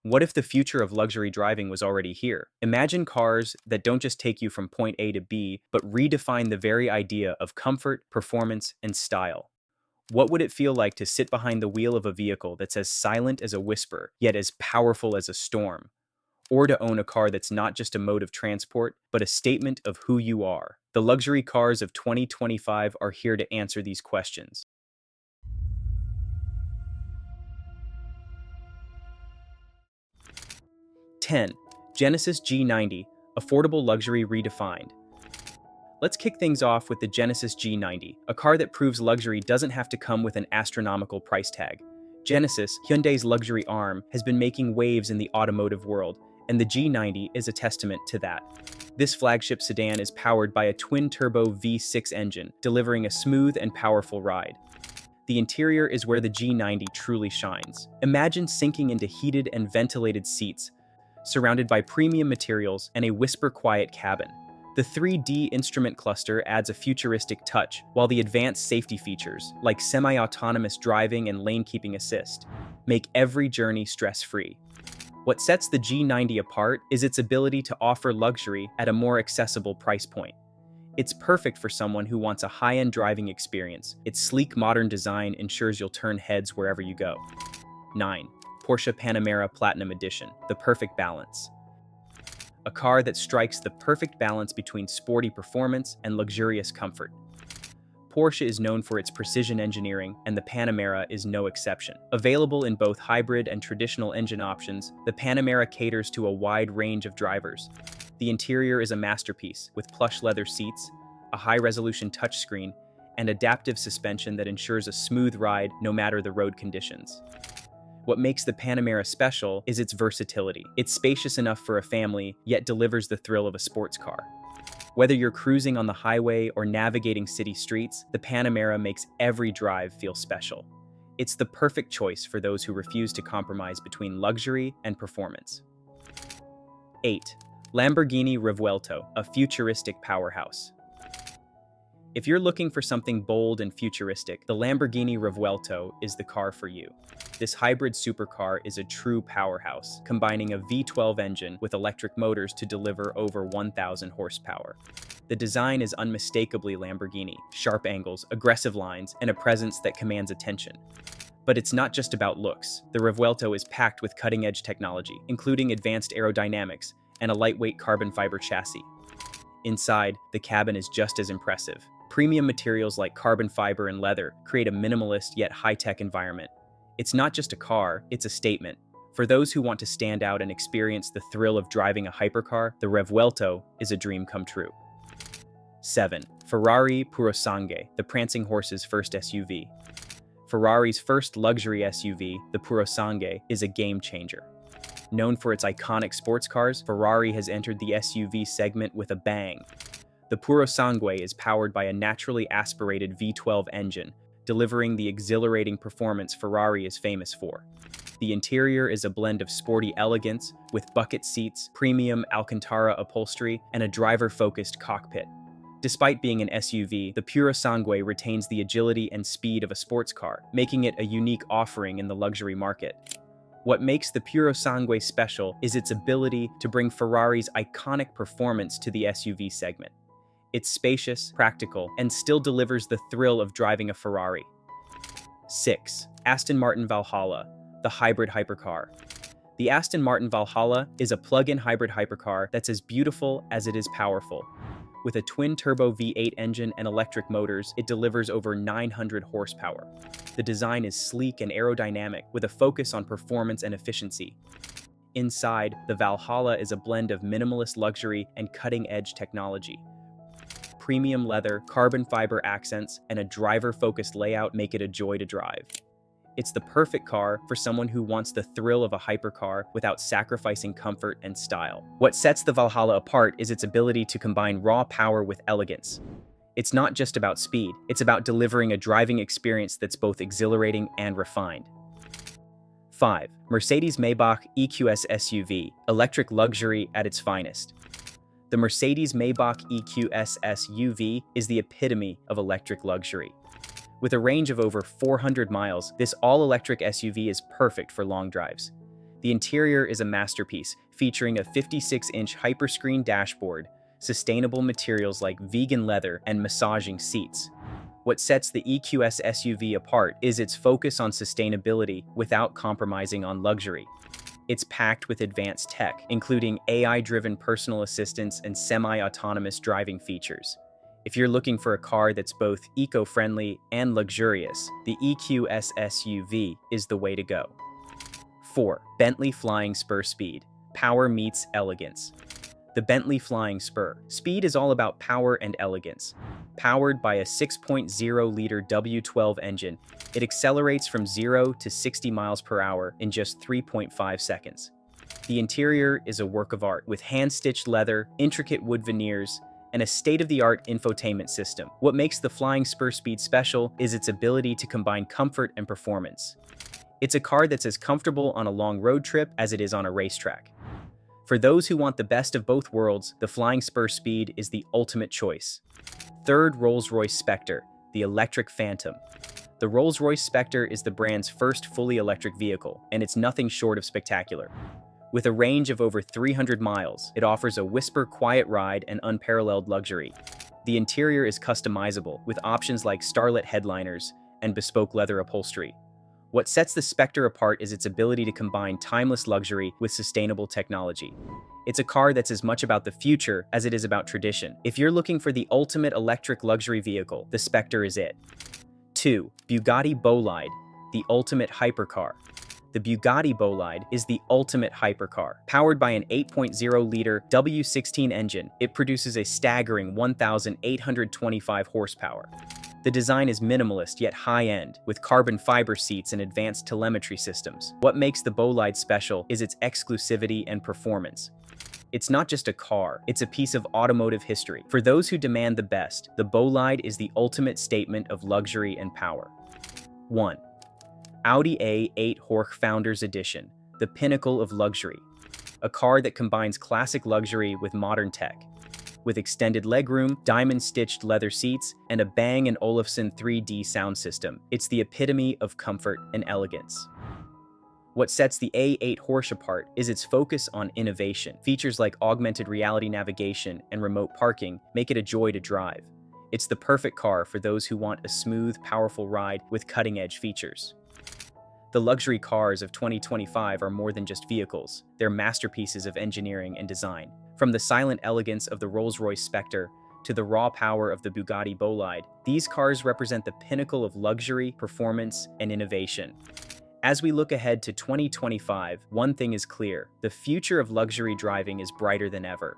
What if the future of luxury driving was already here? Imagine cars that don't just take you from point A to B, but redefine the very idea of comfort, performance, and style. What would it feel like to sit behind the wheel of a vehicle that's as silent as a whisper, yet as powerful as a storm? Or to own a car that's not just a mode of transport, but a statement of who you are? The luxury cars of 2025 are here to answer these questions. 10. Genesis G90, affordable luxury redefined. Let's kick things off with the Genesis G90, a car that proves luxury doesn't have to come with an astronomical price tag. Genesis, Hyundai's luxury arm, has been making waves in the automotive world, and the G90 is a testament to that. This flagship sedan is powered by a twin-turbo V6 engine, delivering a smooth and powerful ride. The interior is where the G90 truly shines. Imagine sinking into heated and ventilated seats, surrounded by premium materials and a whisper-quiet cabin. The 3D instrument cluster adds a futuristic touch, while the advanced safety features, like semi-autonomous driving and lane-keeping assist, make every journey stress-free. What sets the G90 apart is its ability to offer luxury at a more accessible price point. It's perfect for someone who wants a high-end driving experience. Its sleek modern design ensures you'll turn heads wherever you go. 9. Porsche Panamera Platinum Edition, the perfect balance. A car that strikes the perfect balance between sporty performance and luxurious comfort. Porsche is known for its precision engineering, and the Panamera is no exception. Available in both hybrid and traditional engine options, the Panamera caters to a wide range of drivers. The interior is a masterpiece, with plush leather seats, a high-resolution touchscreen, and adaptive suspension that ensures a smooth ride no matter the road conditions. What makes the Panamera special is its versatility. It's spacious enough for a family, yet delivers the thrill of a sports car. Whether you're cruising on the highway or navigating city streets, the Panamera makes every drive feel special. It's the perfect choice for those who refuse to compromise between luxury and performance. 8. Lamborghini Revuelto, a futuristic powerhouse. If you're looking for something bold and futuristic, the Lamborghini Revuelto is the car for you. This hybrid supercar is a true powerhouse, combining a V12 engine with electric motors to deliver over 1,000 horsepower. The design is unmistakably Lamborghini: sharp angles, aggressive lines, and a presence that commands attention. But it's not just about looks. The Revuelto is packed with cutting-edge technology, including advanced aerodynamics and a lightweight carbon fiber chassis. Inside, the cabin is just as impressive. Premium materials like carbon fiber and leather create a minimalist yet high-tech environment. It's not just a car, it's a statement. For those who want to stand out and experience the thrill of driving a hypercar, the Revuelto is a dream come true. 7. Ferrari Purosangue, the prancing horse's first SUV. Ferrari's first luxury SUV, the Purosangue, is a game changer. Known for its iconic sports cars, Ferrari has entered the SUV segment with a bang. The Purosangue is powered by a naturally aspirated V12 engine, delivering the exhilarating performance Ferrari is famous for. The interior is a blend of sporty elegance, with bucket seats, premium Alcantara upholstery, and a driver-focused cockpit. Despite being an SUV, the Purosangue retains the agility and speed of a sports car, making it a unique offering in the luxury market. What makes the Purosangue special is its ability to bring Ferrari's iconic performance to the SUV segment. It's spacious, practical, and still delivers the thrill of driving a Ferrari. 6. Aston Martin Valhalla, the hybrid hypercar. The Aston Martin Valhalla is a plug-in hybrid hypercar that's as beautiful as it is powerful. With a twin-turbo V8 engine and electric motors, it delivers over 900 horsepower. The design is sleek and aerodynamic, with a focus on performance and efficiency. Inside, the Valhalla is a blend of minimalist luxury and cutting-edge technology. Premium leather, carbon fiber accents, and a driver-focused layout make it a joy to drive. It's the perfect car for someone who wants the thrill of a hypercar without sacrificing comfort and style. What sets the Valhalla apart is its ability to combine raw power with elegance. It's not just about speed, it's about delivering a driving experience that's both exhilarating and refined. 5. Mercedes-Maybach EQS SUV, electric luxury at its finest. The Mercedes-Maybach EQS SUV is the epitome of electric luxury. With a range of over 400 miles, this all-electric SUV is perfect for long drives. The interior is a masterpiece, featuring a 56-inch hyperscreen dashboard, sustainable materials like vegan leather, and massaging seats. What sets the EQS SUV apart is its focus on sustainability without compromising on luxury. It's packed with advanced tech, including AI-driven personal assistance and semi-autonomous driving features. If you're looking for a car that's both eco-friendly and luxurious, the EQS SUV is the way to go. 4. Bentley Flying Spur Speed. Power meets elegance. The Bentley Flying Spur. Speed is all about power and elegance. Powered by a 6.0-liter W12 engine, it accelerates from 0 to 60 miles per hour in just 3.5 seconds. The interior is a work of art, with hand-stitched leather, intricate wood veneers, and a state-of-the-art infotainment system. What makes the Flying Spur Speed special is its ability to combine comfort and performance. It's a car that's as comfortable on a long road trip as it is on a racetrack. For those who want the best of both worlds, the Flying Spur Speed is the ultimate choice. 3rd, Rolls-Royce Spectre, the electric phantom. The Rolls-Royce Spectre is the brand's first fully electric vehicle, and it's nothing short of spectacular. With a range of over 300 miles, it offers a whisper-quiet ride and unparalleled luxury. The interior is customizable, with options like starlit headliners and bespoke leather upholstery. What sets the Spectre apart is its ability to combine timeless luxury with sustainable technology. It's a car that's as much about the future as it is about tradition. If you're looking for the ultimate electric luxury vehicle, the Spectre is it. 2. Bugatti Bolide, the ultimate hypercar. The Bugatti Bolide is the ultimate hypercar. Powered by an 8.0-liter W16 engine, it produces a staggering 1,825 horsepower. The design is minimalist yet high-end, with carbon fiber seats and advanced telemetry systems. What makes the Bolide special is its exclusivity and performance. It's not just a car, it's a piece of automotive history. For those who demand the best, the Bolide is the ultimate statement of luxury and power. 1. Audi A8 Hoch Founders Edition, the pinnacle of luxury. A car that combines classic luxury with modern tech. With extended legroom, diamond-stitched leather seats, and a Bang & Olufsen 3D sound system, it's the epitome of comfort and elegance. What sets the A8 Porsche apart is its focus on innovation. Features like augmented reality navigation and remote parking make it a joy to drive. It's the perfect car for those who want a smooth, powerful ride with cutting-edge features. The luxury cars of 2025 are more than just vehicles. They're masterpieces of engineering and design. From the silent elegance of the Rolls-Royce Spectre to the raw power of the Bugatti Bolide, these cars represent the pinnacle of luxury, performance, and innovation. As we look ahead to 2025, one thing is clear: the future of luxury driving is brighter than ever.